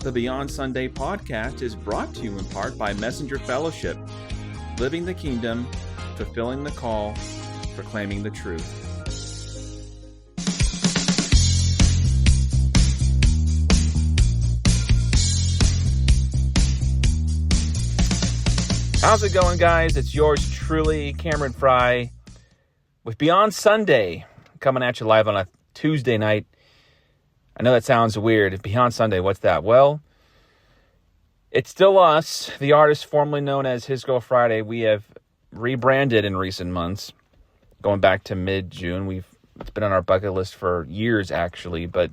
The Beyond Sunday podcast is brought to you in part by Messenger Fellowship, living the kingdom, fulfilling the call, proclaiming the truth. How's it going, guys? It's yours truly, Cameron Fry, with Beyond Sunday, coming at you live on a Tuesday night. I know that sounds weird. Beyond Sunday, what's that? Well, it's still us, the artist formerly known as His Girl Friday. We have rebranded in recent months, going back to mid-June. It's been on our bucket list for years, actually, but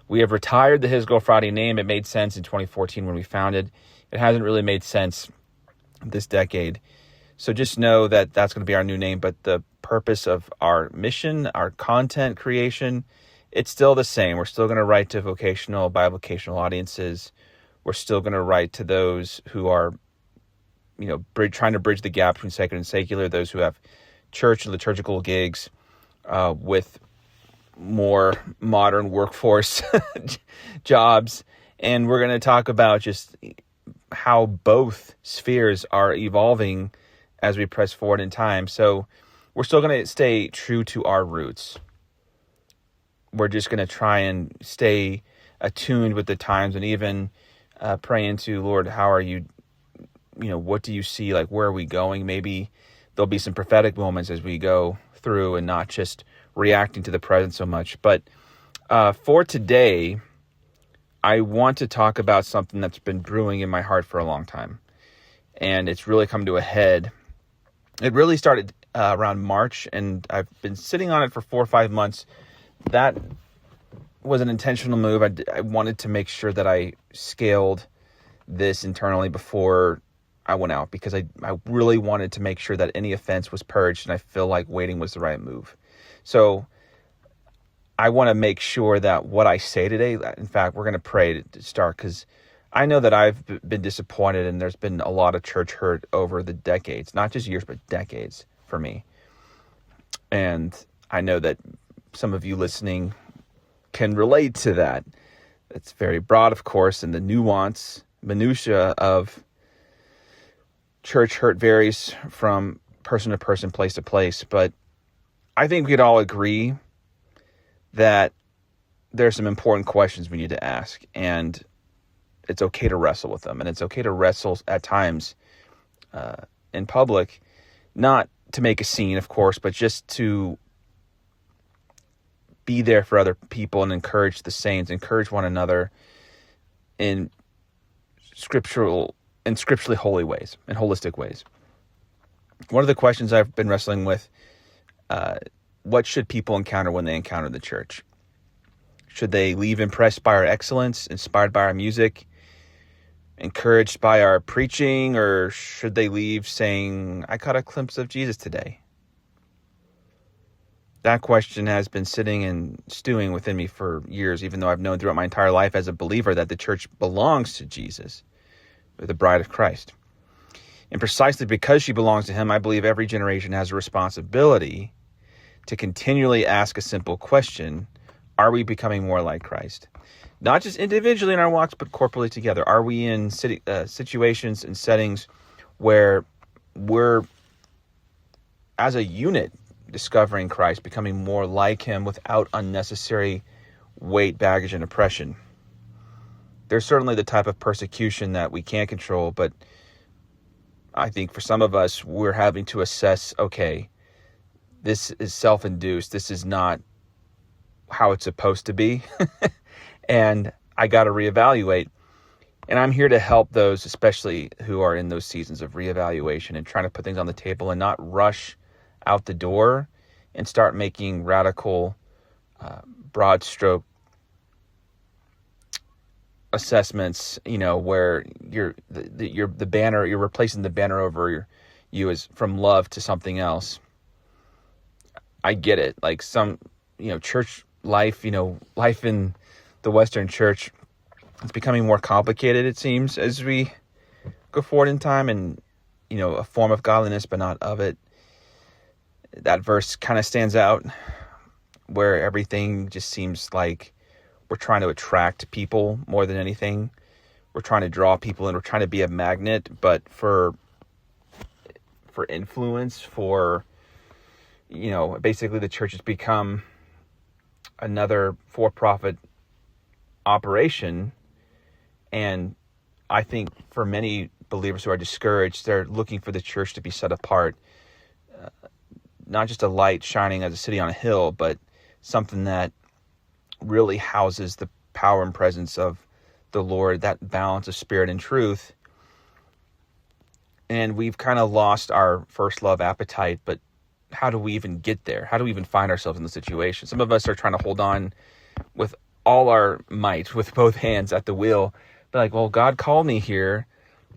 we have retired the His Girl Friday name. It made sense in 2014 when we founded. It hasn't really made sense this decade. So just know that that's going to be our new name, but the purpose of our mission, our content creation, it's still the same. We're still going to write to vocational, bivocational audiences. We're still going to write to those who are, trying to bridge the gap between sacred and secular, those who have church and liturgical gigs with more modern workforce jobs. And we're going to talk about just how both spheres are evolving as we press forward in time. So we're still going to stay true to our roots. We're just going to try and stay attuned with the times and even pray into, Lord, how are you, what do you see? Like, where are we going? Maybe there'll be some prophetic moments as we go through and not just reacting to the present so much. But for today, I want to talk about something that's been brewing in my heart for a long time. And it's really come to a head. It really started around March, and I've been sitting on it for 4 or 5 months. That was an intentional move. I wanted to make sure that I scaled this internally before I went out, because I really wanted to make sure that any offense was purged, and I feel like waiting was the right move. So I want to make sure that what I say today, in fact, we're going to pray to start, because I know that I've been disappointed, and there's been a lot of church hurt over the decades, not just years, but decades for me. And I know that some of you listening can relate to that. It's very broad, of course, and the minutia of church hurt varies from person to person, place to place. But I think we could all agree that there's some important questions we need to ask, and it's okay to wrestle with them. And it's okay to wrestle at times in public, not to make a scene, of course, but just to be there for other people and encourage the saints, encourage one another in scripturally holy ways, in holistic ways. One of the questions I've been wrestling with, what should people encounter when they encounter the church? Should they leave impressed by our excellence, inspired by our music, encouraged by our preaching, or should they leave saying, I caught a glimpse of Jesus today? That question has been sitting and stewing within me for years, even though I've known throughout my entire life as a believer that the church belongs to Jesus, the bride of Christ. And precisely because she belongs to him, I believe every generation has a responsibility to continually ask a simple question: are we becoming more like Christ? Not just individually in our walks, but corporately together. Are we in situations and settings where we're, as a unit, discovering Christ, becoming more like him without unnecessary weight, baggage, and oppression? There's certainly the type of persecution that we can't control, but I think for some of us, we're having to assess, okay, this is self-induced. This is not how it's supposed to be. And I got to reevaluate. And I'm here to help those, especially who are in those seasons of reevaluation and trying to put things on the table and not rush out the door and start making radical, broad stroke assessments, where you're replacing the banner over you as from love to something else. I get it. Like some, church life, life in the Western church, it's becoming more complicated, it seems, as we go forward in time, and, a form of godliness, but not of it. That verse kind of stands out, where everything just seems like we're trying to attract people more than anything. we're trying to draw people in, we're trying to be a magnet, but for influence, for, basically the church has become another for-profit operation. And I think for many believers who are discouraged, they're looking for the church to be set apart, not just a light shining as a city on a hill, but something that really houses the power and presence of the Lord, that balance of spirit and truth. And we've kind of lost our first love appetite, but how do we even get there? How do we even find ourselves in the situation? Some of us are trying to hold on with all our might, with both hands at the wheel. But like, well, God called me here,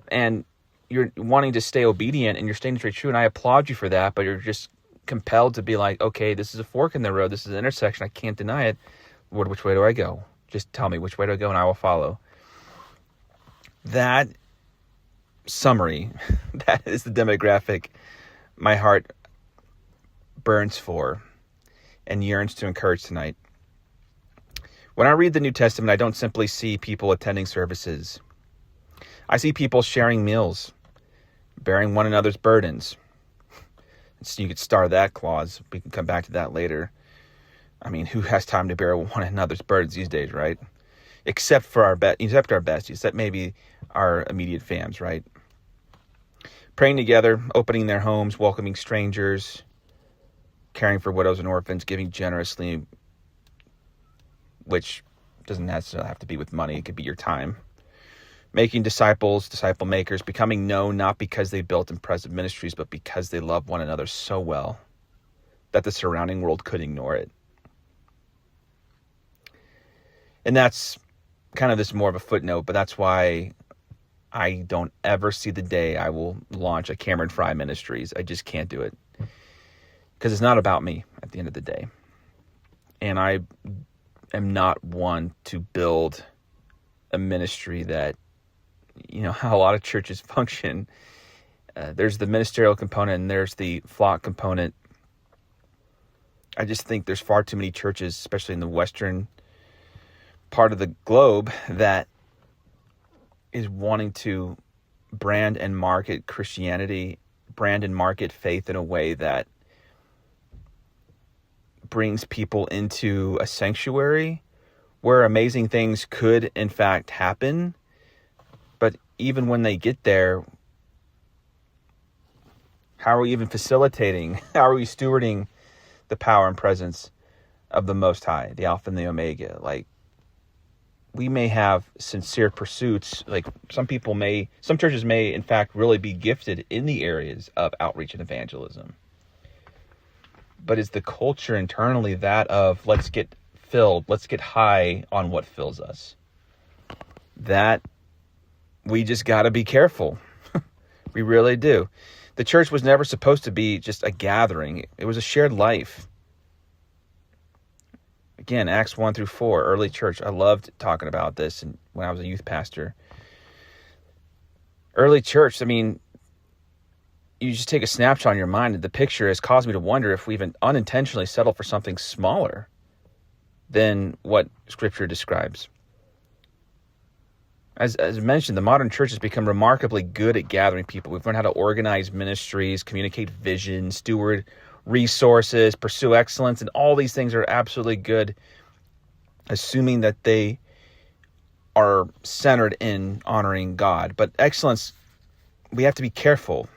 and you're wanting to stay obedient, and you're staying straight true, and I applaud you for that, but you're just compelled to be like, okay, this is a fork in the road, this is an intersection, I can't deny it. Lord, which way do I go? Just tell me which way do I go, and I will follow. That summary, that is the demographic my heart burns for and yearns to encourage tonight. When I read the New Testament, I don't simply see people attending services. I see people sharing meals, bearing one another's burdens. So you could star that clause. We can come back to that later. I mean, who has time to bear one another's burdens these days, right? Except our besties, except maybe our immediate fams, right? Praying together, opening their homes, welcoming strangers, caring for widows and orphans, giving generously, which doesn't necessarily have to be with money. It could be your time. Making disciples, disciple makers, becoming known not because they built impressive ministries, but because they love one another so well that the surrounding world could ignore it. And that's kind of this more of a footnote, but that's why I don't ever see the day I will launch a Cameron Fry Ministries. I just can't do it. Because it's not about me at the end of the day. And I am not one to build a ministry that, how a lot of churches function. There's the ministerial component and there's the flock component. I just think there's far too many churches, especially in the Western part of the globe, that is wanting to brand and market Christianity, brand and market faith in a way that brings people into a sanctuary where amazing things could in fact happen. But even when they get there, how are we even facilitating? How are we stewarding the power and presence of the Most High, the Alpha and the Omega? Like, we may have sincere pursuits. Like some churches may in fact really be gifted in the areas of outreach and evangelism. But is the culture internally that of let's get filled, let's get high on what fills us? That we just got to be careful. We really do. The church was never supposed to be just a gathering. It was a shared life. Again, Acts 1-4, early church. I loved talking about this when I was a youth pastor. Early church, I mean, you just take a snapshot in your mind, and the picture has caused me to wonder if we even unintentionally settle for something smaller than what Scripture describes. As mentioned, the modern church has become remarkably good at gathering people. We've learned how to organize ministries, communicate vision, steward resources, pursue excellence, and all these things are absolutely good, assuming that they are centered in honoring God. But excellence, we have to be careful.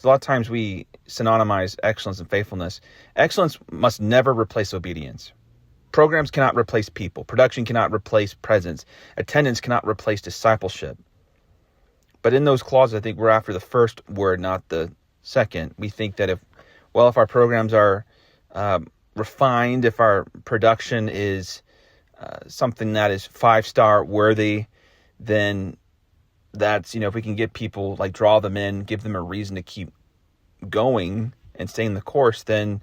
A lot of times we synonymize excellence and faithfulness. Excellence must never replace obedience. Programs cannot replace people. Production cannot replace presence. Attendance cannot replace discipleship. But in those clauses, I think we're after the first word, not the second. We think that if our programs are refined, if our production is something that is 5-star worthy, then that's, if we can get people, like draw them in, give them a reason to keep going and staying the course, then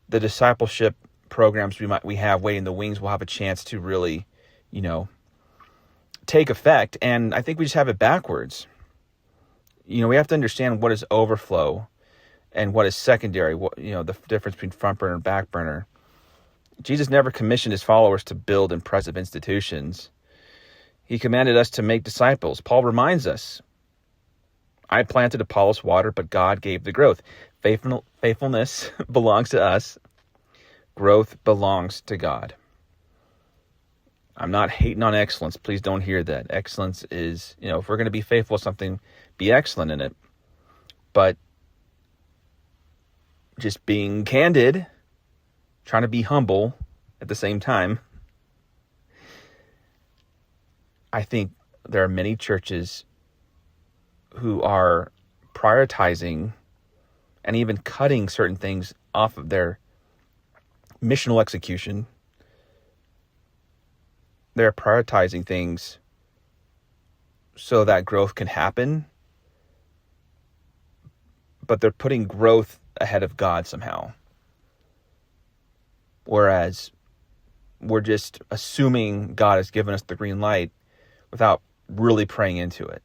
the discipleship programs we have waiting in the wings will have a chance to really, take effect. And I think we just have it backwards. We have to understand what is overflow and what is secondary, the difference between front burner and back burner. Jesus never commissioned his followers to build impressive institutions. He commanded us to make disciples. Paul reminds us, I planted, Apollos watered, but God gave the growth. Faithfulness belongs to us. Growth belongs to God. I'm not hating on excellence. Please don't hear that. Excellence is, if we're going to be faithful to something, be excellent in it. But just being candid, trying to be humble at the same time, I think there are many churches who are prioritizing and even cutting certain things off of their missional execution. They're prioritizing things so that growth can happen, but they're putting growth ahead of God somehow. Whereas we're just assuming God has given us the green light without really praying into it.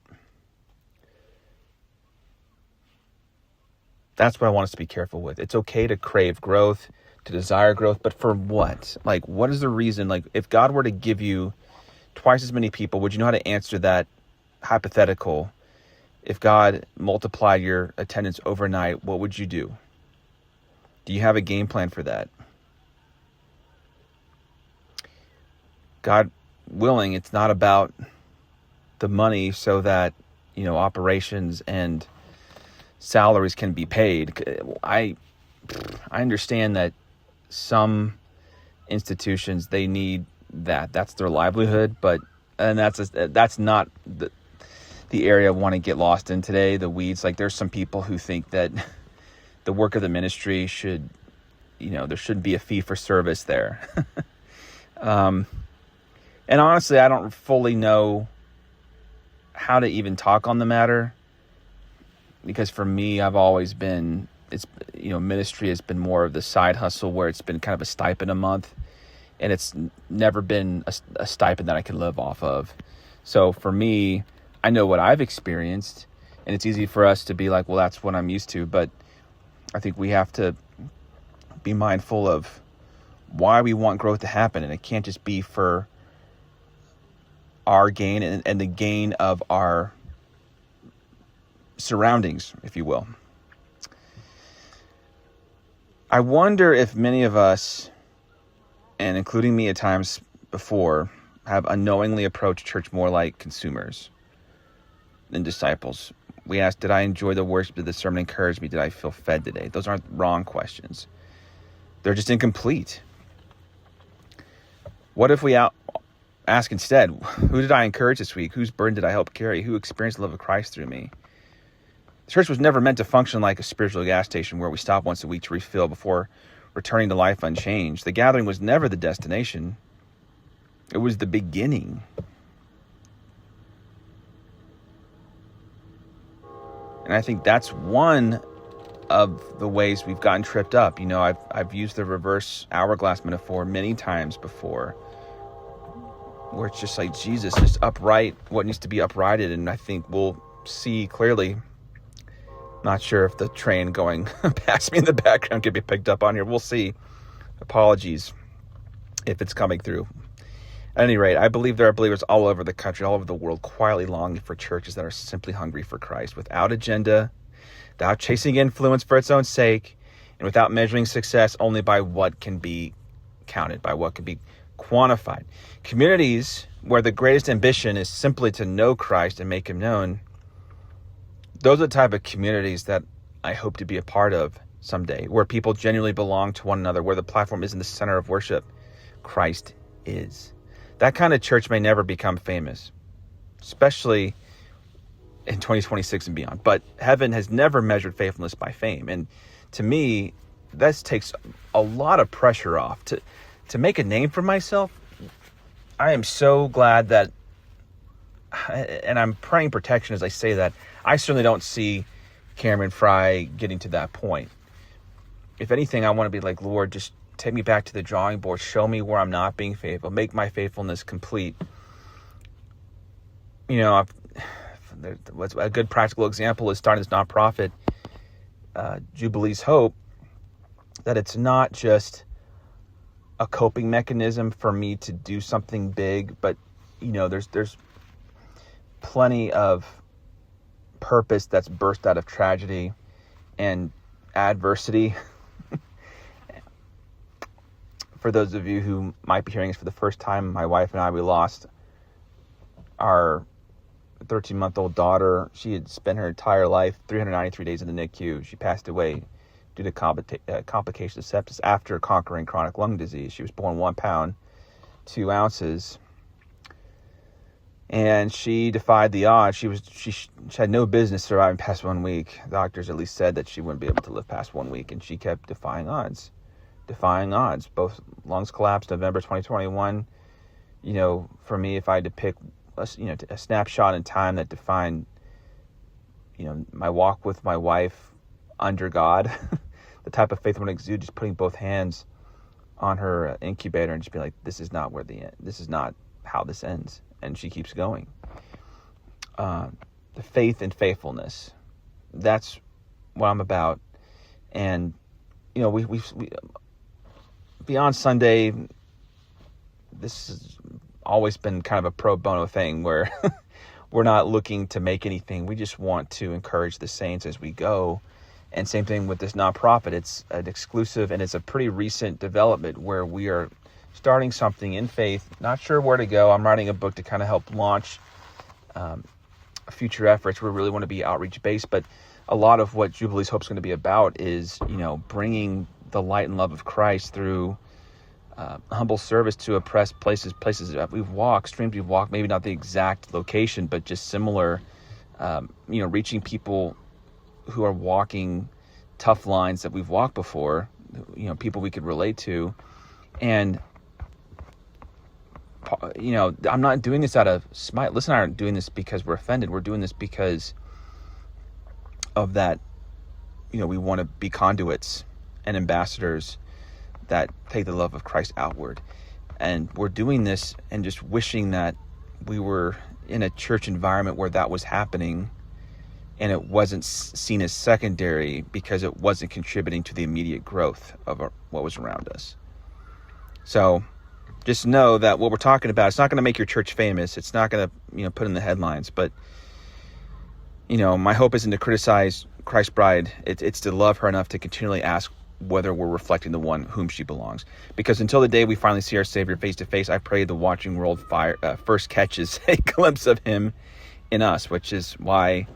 That's what I want us to be careful with. It's okay to crave growth, to desire growth, but for what? Like, what is the reason? Like, if God were to give you twice as many people, would you know how to answer that hypothetical? If God multiplied your attendance overnight, what would you do? Do you have a game plan for that? God willing, it's not about the money so that, operations and salaries can be paid. I understand that some institutions, they need that. That's their livelihood, and that's not the area I want to get lost in today, the weeds. Like, there's some people who think that the work of the ministry should, there shouldn't be a fee for service there. And honestly, I don't fully know how to even talk on the matter, because for me, I've always been, ministry has been more of the side hustle where it's been kind of a stipend a month, and it's never been a stipend that I can live off of. So for me, I know what I've experienced, and it's easy for us to be like, well, that's what I'm used to. But I think we have to be mindful of why we want growth to happen, and it can't just be for our gain and the gain of our surroundings, if you will. I wonder if many of us, and including me at times before, have unknowingly approached church more like consumers than disciples. We ask, did I enjoy the worship? Did the sermon encourage me? Did I feel fed today? Those aren't wrong questions. They're just incomplete. What if we ask instead, who did I encourage this week? Whose burden did I help carry? Who experienced the love of Christ through me? The church was never meant to function like a spiritual gas station where we stop once a week to refill before returning to life unchanged. The gathering was never the destination. It was the beginning. And I think that's one of the ways we've gotten tripped up. I've used the reverse hourglass metaphor many times before, where it's just like Jesus is upright what needs to be uprighted, and I think we'll see clearly. Not sure if the train going past me in the background could be picked up on here. We'll see. Apologies if it's coming through. At any rate, I believe there are believers all over the country, all over the world, quietly longing for churches that are simply hungry for Christ, without agenda, without chasing influence for its own sake, and without measuring success only by what can be counted, by what can be quantified. Communities where the greatest ambition is simply to know Christ and make him known, those are the type of communities that I hope to be a part of someday, where people genuinely belong to one another, where the platform isn't the center of worship. Christ is. That kind of church may never become famous, especially in 2026 and beyond. But heaven has never measured faithfulness by fame. And to me, that takes a lot of pressure off. To make a name for myself, I am so glad that, and I'm praying protection as I say that, I certainly don't see Cameron Fry getting to that point. If anything, I want to be like, Lord, just take me back to the drawing board. Show me where I'm not being faithful. Make my faithfulness complete. A good practical example is starting this nonprofit, Jubilee's Hope, that it's not just a coping mechanism for me to do something big, but there's plenty of purpose that's birthed out of tragedy and adversity. For those of you who might be hearing this for the first time, my wife and I, we lost our 13-month-old daughter. She had spent her entire life, 393 days in the NICU. She passed away due to complications of sepsis after conquering chronic lung disease. She was born 1 pound, 2 ounces. And she defied the odds. She had no business surviving past 1 week. Doctors at least said that she wouldn't be able to live past 1 week, and she kept defying odds. Both lungs collapsed November 2021. For me, if I had to pick a snapshot in time that defined, my walk with my wife under God, the type of faith I want to exude, just putting both hands on her incubator and just be like, this is not how this ends. And she keeps going. The faith and faithfulness, that's what I'm about. And, we Beyond Sunday, this has always been kind of a pro bono thing where we're not looking to make anything. We just want to encourage the saints as we go. And same thing with this nonprofit. It's an exclusive, and it's a pretty recent development where we are starting something in faith. Not sure where to go. I'm writing a book to kind of help launch future efforts. We really want to be outreach based, but a lot of what Jubilee's Hope is going to be about is, bringing the light and love of Christ through humble service to oppressed places that we've walked, streams we've walked, maybe not the exact location, but just similar, reaching people who are walking tough lines that we've walked before, people we could relate to. And, I'm not doing this out of smite. Listen, I aren't doing this because we're offended. We're doing this because of that, we want to be conduits and ambassadors that take the love of Christ outward. And we're doing this and just wishing that we were in a church environment where that was happening and it wasn't seen as secondary because it wasn't contributing to the immediate growth of what was around us. So just know that what we're talking about, it's not going to make your church famous. It's not going to, put in the headlines. But, my hope isn't to criticize Christ's bride. It's to love her enough to continually ask whether we're reflecting the one whom she belongs. Because until the day we finally see our Savior face to face, I pray the watching world first catches a glimpse of him in us, which is why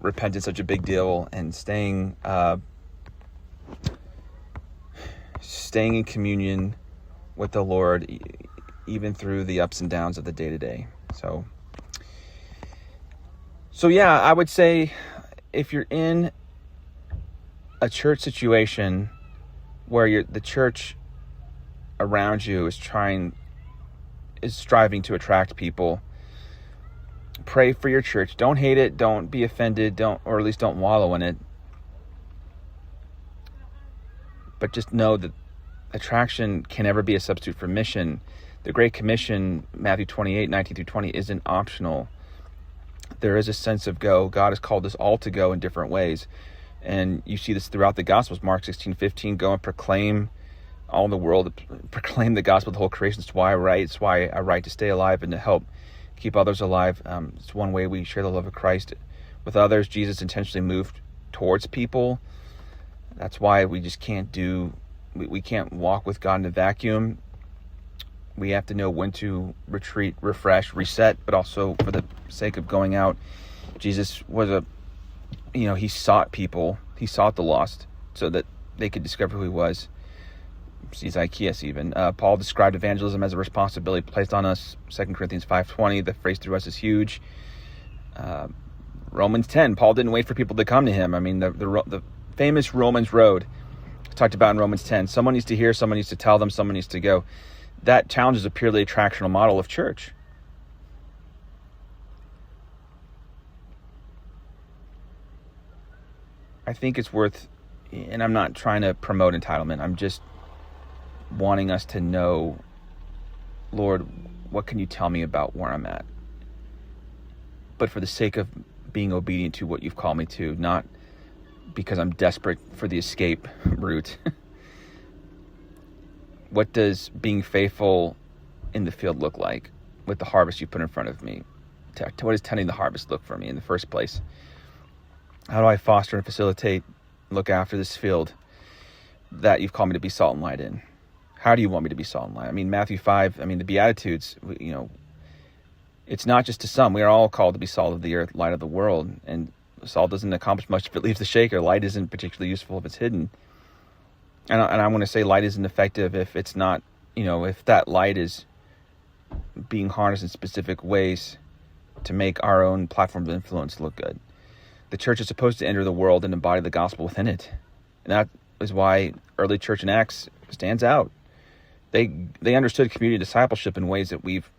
repentance is such a big deal, and staying in communion with the Lord, even through the ups and downs of the day-to-day. So yeah, I would say if you're in a church situation where the church around you is striving to attract people, pray for your church. Don't hate it. Don't be offended. Or at least don't wallow in it. But just know that attraction can never be a substitute for mission. The Great Commission, Matthew 28, 19 through 20, isn't optional. There is a sense of go. God has called us all to go in different ways. And you see this throughout the Gospels. Mark 16:15, go and proclaim all the world, proclaim the gospel of the whole creation. It's why I write. It's why I write, to stay alive and to help keep others alive. It's one way we share the love of Christ with others. Jesus intentionally moved towards people. That's why we just can't we can't walk with God in a vacuum. We have to know when to retreat, refresh, reset, but also for the sake of going out. Jesus was he sought people. He sought the lost so that they could discover who he was. See Zacchaeus even. Paul described evangelism as a responsibility placed on us. 2 Corinthians 5:20, the phrase through us is huge. Romans 10, Paul didn't wait for people to come to him. I mean, the famous Romans road talked about in Romans 10. Someone needs to hear, someone needs to tell them, someone needs to go. That challenges a purely attractional model of church. I think it's worth, and I'm not trying to promote entitlement, I'm just wanting us to know, Lord, what can you tell me about where I'm at? But for the sake of being obedient to what you've called me to, not because I'm desperate for the escape route. What does being faithful in the field look like with the harvest you put in front of me? what does tending the harvest look for me in the first place? How do I foster and facilitate, look after this field that you've called me to be salt and light in? How do you want me to be salt and light? I mean, Matthew 5, the Beatitudes, it's not just to some. We are all called to be salt of the earth, light of the world. And salt doesn't accomplish much if it leaves the shaker. Light isn't particularly useful if it's hidden. And I want to say light isn't effective if it's not, if that light is being harnessed in specific ways to make our own platform of influence look good. The church is supposed to enter the world and embody the gospel within it. And that is why early church in Acts stands out. They understood community discipleship in ways that we've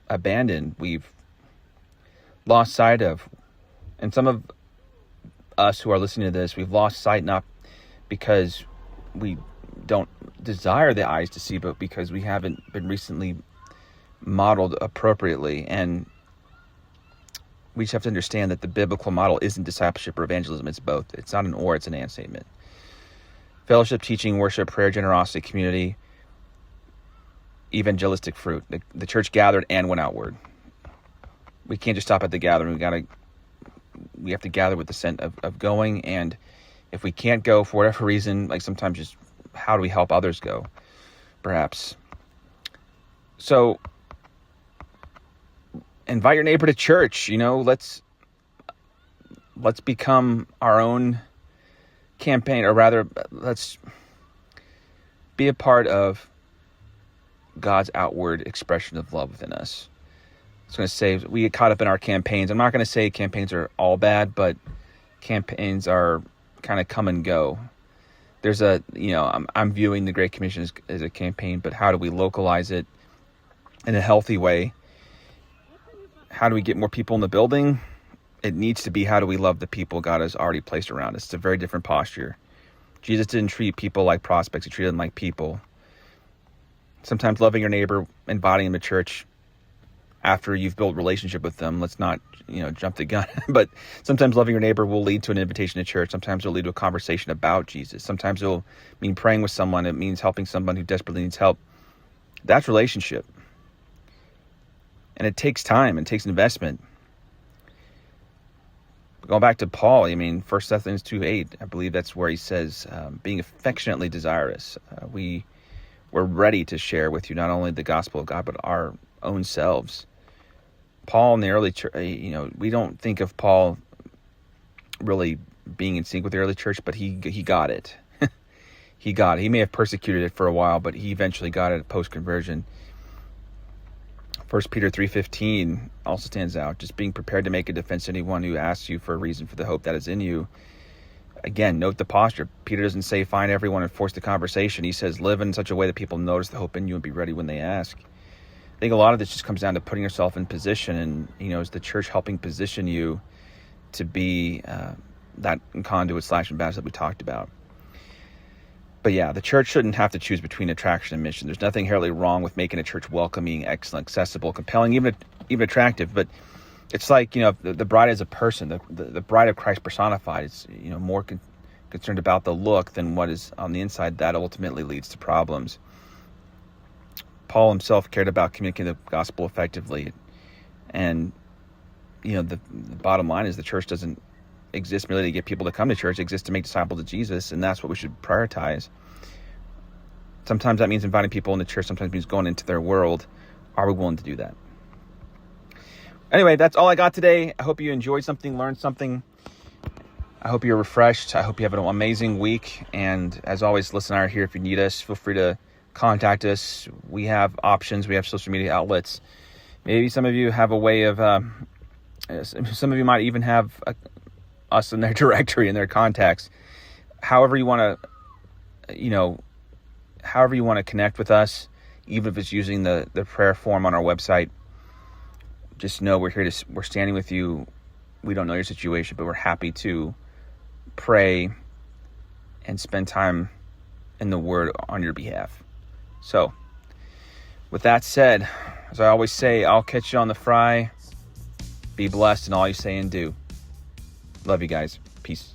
abandoned, we've lost sight of. And some of us who are listening to this, we've lost sight not because we don't desire the eyes to see, but because we haven't been recently modeled appropriately. And we just have to understand that the biblical model isn't discipleship or evangelism. It's both. It's not an or, it's an and statement. Fellowship, teaching, worship, prayer, generosity, community, evangelistic fruit. The church gathered and went outward. We can't just stop at the gathering. We have to gather with the sense of going. And if we can't go for whatever reason, like sometimes just how do we help others go, perhaps. So invite your neighbor to church. Let's become our own campaign, or rather, let's be a part of God's outward expression of love within us. I was going to say, we get caught up in our campaigns. I'm not going to say campaigns are all bad, but campaigns are kind of come and go. There's I'm viewing the Great Commission as a campaign, but how do we localize it in a healthy way? How do we get more people in the building? It needs to be, how do we love the people God has already placed around us? It's a very different posture. Jesus didn't treat people like prospects. He treated them like people. Sometimes loving your neighbor, inviting them to church after you've built a relationship with them. Let's not, jump the gun. But sometimes loving your neighbor will lead to an invitation to church. Sometimes it'll lead to a conversation about Jesus. Sometimes it'll mean praying with someone. It means helping someone who desperately needs help. That's relationship. And it takes time. It takes investment. Going back to Paul, 1 Thessalonians 2:8, I believe that's where he says, being affectionately desirous. We're ready to share with you not only the gospel of God, but our own selves. Paul in the early church, we don't think of Paul really being in sync with the early church, but he got it. He got it. He may have persecuted it for a while, but he eventually got it post-conversion. 1 Peter 3:15 also stands out, just being prepared to make a defense to anyone who asks you for a reason for the hope that is in you. Again, note the posture. Peter doesn't say find everyone and force the conversation. He says live in such a way that people notice the hope in you and be ready when they ask. I think a lot of this just comes down to putting yourself in position, and is the church helping position you to be that conduit / ambassador that we talked about. But yeah, the church shouldn't have to choose between attraction and mission. There's nothing inherently wrong with making a church welcoming, excellent, accessible, compelling, even attractive. But it's like, the bride is a person. The bride of Christ personified is, more concerned about the look than what is on the inside. That ultimately leads to problems. Paul himself cared about communicating the gospel effectively. And, the bottom line is the church doesn't exist merely to get people to come to church. It exists to make disciples of Jesus, and that's what we should prioritize. Sometimes that means inviting people into church. Sometimes it means going into their world. Are we willing to do that? Anyway, that's all I got today. I hope you enjoyed something, learned something. I hope you're refreshed. I hope you have an amazing week. And as always, listen out here. If you need us, feel free to contact us. We have options. We have social media outlets. Maybe some of you have a way of, some of you might even have us in their directory and their contacts. However you want to connect with us, even if it's using the prayer form on our website, just know we're standing with you. We don't know your situation, but we're happy to pray and spend time in the Word on your behalf. So, with that said, as I always say, I'll catch you on the fry. Be blessed in all you say and do. Love you guys. Peace.